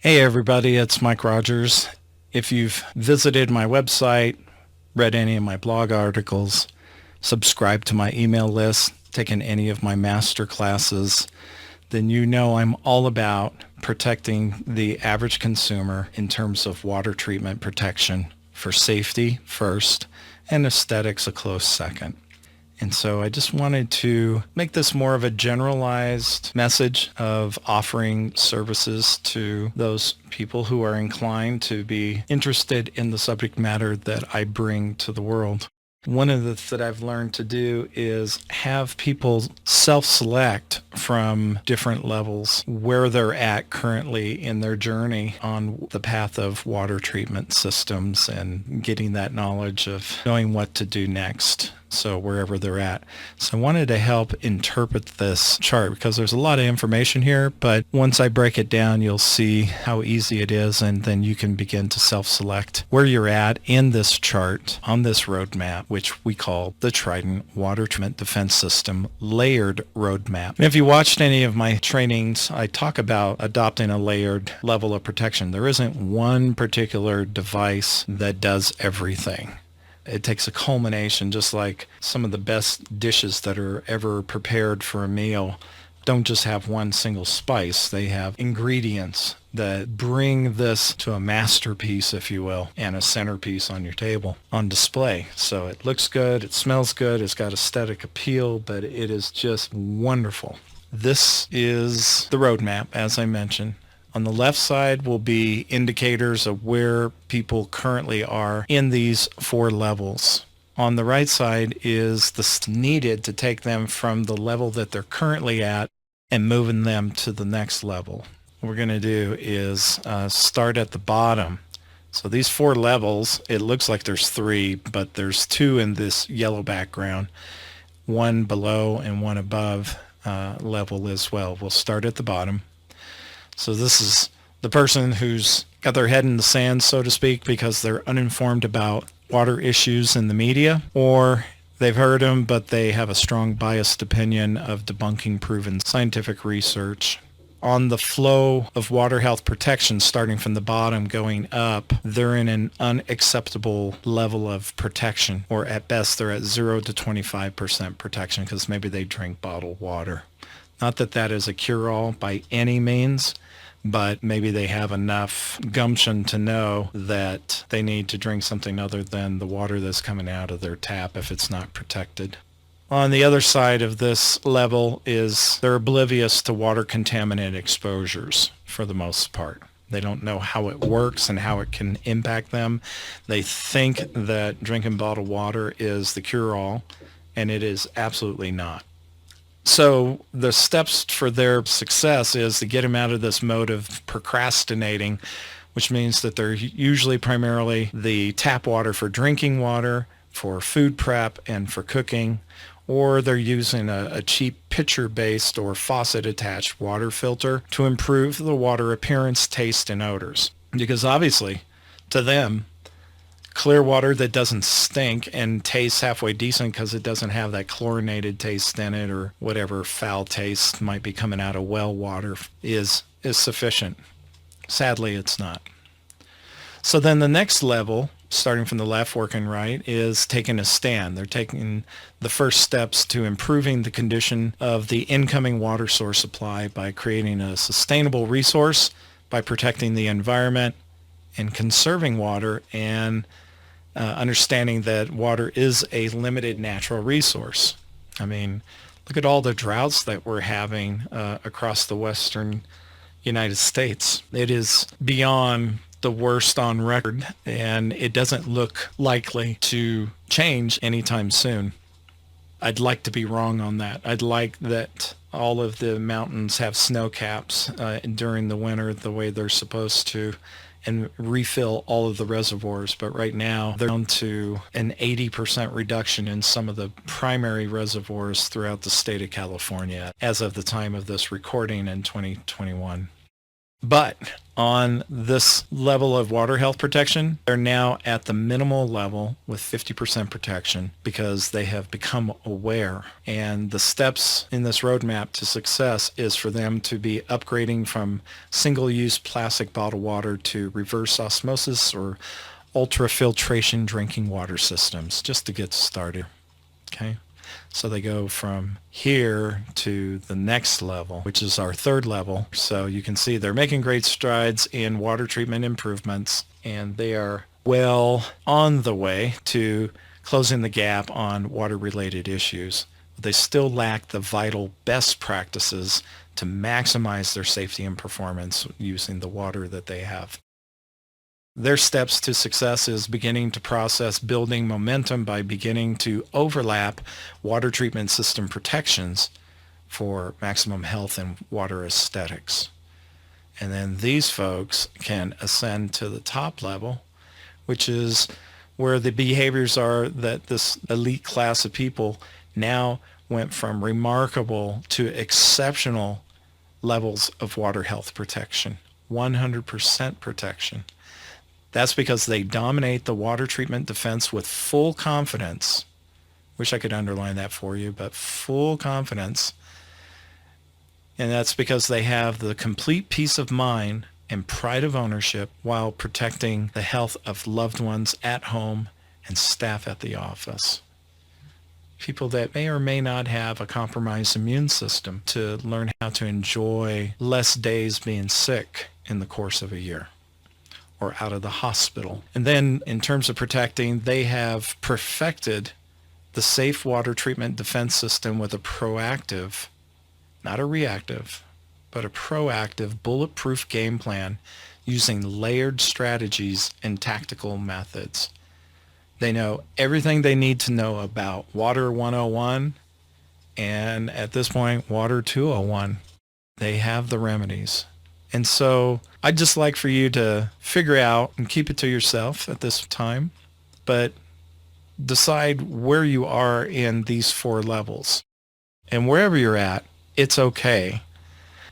Hey everybody, it's Mike Rogers. If you've visited my website, read any of my blog articles, subscribed to my email list, taken any of my master classes, then you know I'm all about protecting the average consumer in terms of water treatment protection for safety first and aesthetics a close second. And so I just wanted to make this more of a generalized message of offering services to those people who are inclined to be interested in the subject matter that I bring to the world. One of the things that I've learned to do is have people self-select from different levels where they're at currently in their journey on the path of water treatment systems and getting that knowledge of knowing what to do next. So wherever they're at. So I wanted to help interpret this chart because there's a lot of information here, but once I break it down, you'll see how easy it is, and then you can begin to self-select where you're at in this chart on this roadmap, which we call the Trident Water Treatment Defense System Layered Roadmap. And if you watched any of my trainings, I talk about adopting a layered level of protection. There isn't one particular device that does everything. It takes a culmination, just like some of the best dishes that are ever prepared for a meal don't just have one single spice. They have ingredients that bring this to a masterpiece, if you will, and a centerpiece on your table on display. So it looks good, it smells good, it's got aesthetic appeal, but it is just wonderful. This is the roadmap, as I mentioned. On the left side will be indicators of where people currently are in these four levels. On the right side is the needed to take them from the level that they're currently at and moving them to the next level. What we're going to do is start at the bottom. So these four levels, it looks like there's three, but there's two in this yellow background, one below and one above level as well. We'll start at the bottom. So this is the person who's got their head in the sand, so to speak, because they're uninformed about water issues in the media, or they've heard them, but they have a strong biased opinion of debunking proven scientific research. On the flow of water health protection, starting from the bottom going up, they're in an unacceptable level of protection, or at best they're at 0 to 25% protection because maybe they drink bottled water. Not that that is a cure-all by any means, but maybe they have enough gumption to know that they need to drink something other than the water that's coming out of their tap if it's not protected. On the other side of this level is they're oblivious to water contaminant exposures for the most part. They don't know how it works and how it can impact them. They think that drinking bottled water is the cure-all, and it is absolutely not. So the steps for their success is to get them out of this mode of procrastinating, which means that they're usually primarily the tap water for drinking water, for food prep, and for cooking, or they're using a cheap pitcher-based or faucet-attached water filter to improve the water appearance, taste, and odors. Because obviously, to them, clear water that doesn't stink and tastes halfway decent because it doesn't have that chlorinated taste in it or whatever foul taste might be coming out of well water is sufficient. Sadly, it's not. So then the next level, starting from the left working right, is taking a stand. They're taking the first steps to improving the condition of the incoming water source supply by creating a sustainable resource, by protecting the environment and conserving water, and understanding that water is a limited natural resource. I mean, look at all the droughts that we're having across the western United States. It is beyond the worst on record, and it doesn't look likely to change anytime soon. I'd like to be wrong on that. I'd like that all of the mountains have snow caps during the winter the way they're supposed to, and refill all of the reservoirs. But right now they're down to an 80% reduction in some of the primary reservoirs throughout the state of California as of the time of this recording in 2021. But on this level of water health protection, they're now at the minimal level with 50% protection because they have become aware. And the steps in this roadmap to success is for them to be upgrading from single-use plastic bottled water to reverse osmosis or ultrafiltration drinking water systems, just to get started. Okay. So they go from here to the next level, which is our third level. So you can see they're making great strides in water treatment improvements, and they are well on the way to closing the gap on water-related issues. They still lack the vital best practices to maximize their safety and performance using the water that they have. Their steps to success is beginning to process building momentum by beginning to overlap water treatment system protections for maximum health and water aesthetics. And then these folks can ascend to the top level, which is where the behaviors are that this elite class of people now went from remarkable to exceptional levels of water health protection, 100% protection. That's because they dominate the water treatment defense with full confidence. Wish I could underline that for you, but full confidence. And that's because they have the complete peace of mind and pride of ownership while protecting the health of loved ones at home and staff at the office. People that may or may not have a compromised immune system to learn how to enjoy less days being sick in the course of a year, or out of the hospital. And then in terms of protecting, they have perfected the safe water treatment defense system with a proactive, not a reactive, but a proactive bulletproof game plan using layered strategies and tactical methods. They know everything they need to know about Water 101 and at this point, Water 201. They have the remedies. And so I'd just like for you to figure out and keep it to yourself at this time, but decide where you are in these four levels. And wherever you're at, it's okay.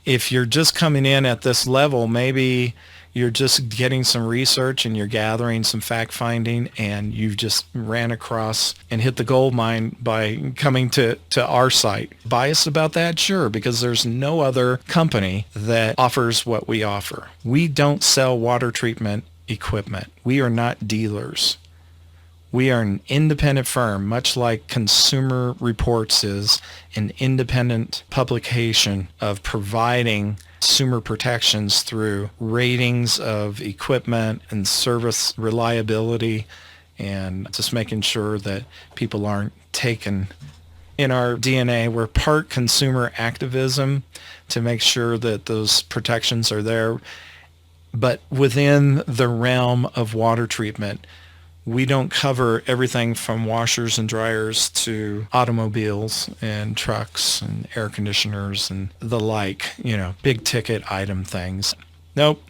If you're just coming in at this level, maybe you're just getting some research and you're gathering some fact finding and you've just ran across and hit the gold mine by coming to our site. Biased about that? Sure, because there's no other company that offers what we offer. We don't sell water treatment equipment. We are not dealers. We are an independent firm, much like Consumer Reports is an independent publication of providing consumer protections through ratings of equipment and service reliability and just making sure that people aren't taken. In our DNA, we're part consumer activism to make sure that those protections are there. But within the realm of water treatment, we don't cover everything from washers and dryers to automobiles and trucks and air conditioners and the like, big ticket item things. Nope.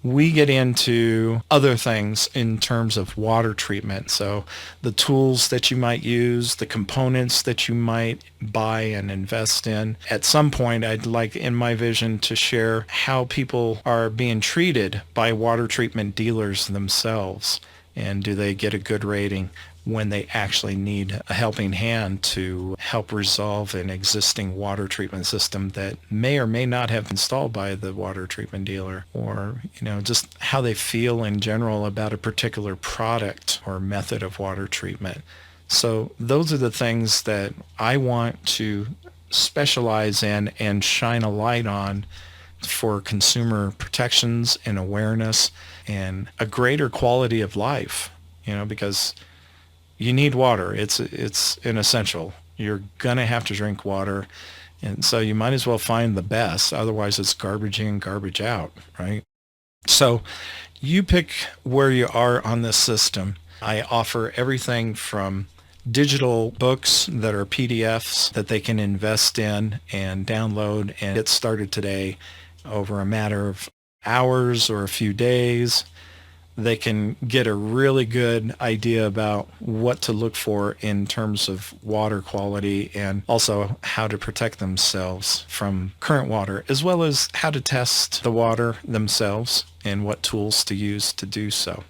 We get into other things in terms of water treatment. So the tools that you might use, the components that you might buy and invest in. At some point, I'd like in my vision to share how people are being treated by water treatment dealers themselves. And do they get a good rating when they actually need a helping hand to help resolve an existing water treatment system that may or may not have been installed by the water treatment dealer, or just how they feel in general about a particular product or method of water treatment. So those are the things that I want to specialize in and shine a light on for consumer protections and awareness and a greater quality of life, because you need water. It's an essential. You're going to have to drink water. And so you might as well find the best. Otherwise, it's garbage in, garbage out, right? So you pick where you are on this system. I offer everything from digital books that are PDFs that they can invest in and download and get started today over a matter of hours or a few days, they can get a really good idea about what to look for in terms of water quality and also how to protect themselves from current water, as well as how to test the water themselves and what tools to use to do so.